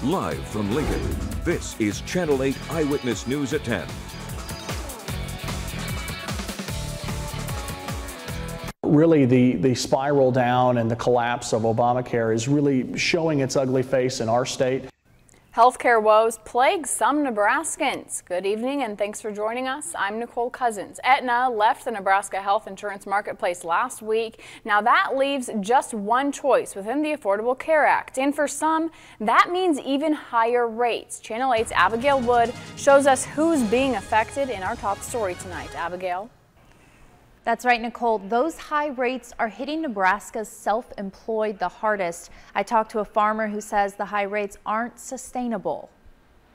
Live from Lincoln, this is Channel 8 Eyewitness News at 10. Really, the spiral down and the collapse of Obamacare is really showing its ugly face in our state. Healthcare woes plague some Nebraskans. Good evening and thanks for joining us. I'm Nicole Cousins. Aetna left the Nebraska health insurance marketplace last week. Now that leaves just one choice within the Affordable Care Act. And for some, that means even higher rates. Channel 8's Abigail Wood shows us who's being affected in our top story tonight. Abigail. That's right, Nicole. Those high rates are hitting Nebraska's self-employed the hardest. I talked to a farmer who says the high rates aren't sustainable.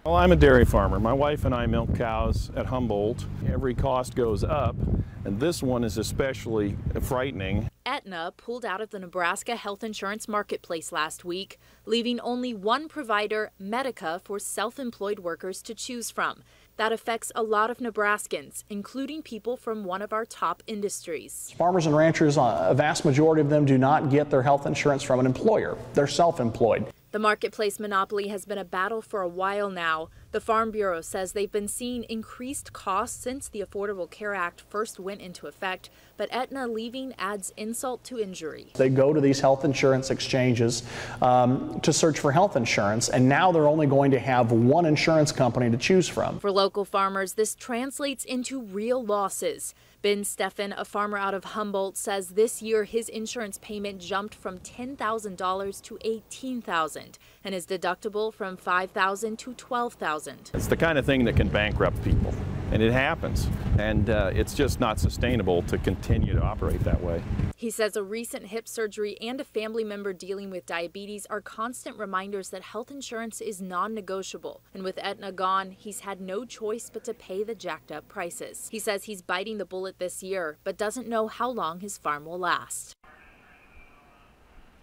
Well, I'm a dairy farmer. My wife and I milk cows at Humboldt. Every cost goes up, and this one is especially frightening. Aetna pulled out of the Nebraska health insurance marketplace last week, leaving only one provider, Medica, for self-employed workers to choose from. That affects a lot of Nebraskans, including people from one of our top industries. Farmers and ranchers, a vast majority of them do not get their health insurance from an employer. They're self-employed. The marketplace monopoly has been a battle for a while now. The Farm Bureau says they've been seeing increased costs since the Affordable Care Act first went into effect, but Aetna leaving adds insult to injury. They go to these health insurance exchanges to search for health insurance, and now they're only going to have one insurance company to choose from. For local farmers, this translates into real losses. Ben Steffen, a farmer out of Humboldt, says this year his insurance payment jumped from $10,000 to $18,000 and his deductible from $5,000 to $12,000. It's the kind of thing that can bankrupt people, and it happens. And it's just not sustainable to continue to operate that way. He says a recent hip surgery and a family member dealing with diabetes are constant reminders that health insurance is non-negotiable. And with Aetna gone, he's had no choice but to pay the jacked up prices. He says he's biting the bullet this year, but doesn't know how long his farm will last.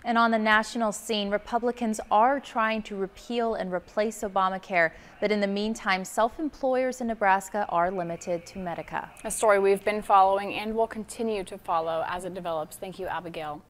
And on the national scene, Republicans are trying to repeal and replace Obamacare. But in the meantime, self-employers in Nebraska are limited to Medica. A story we've been following and will continue to follow as it develops. Thank you, Abigail.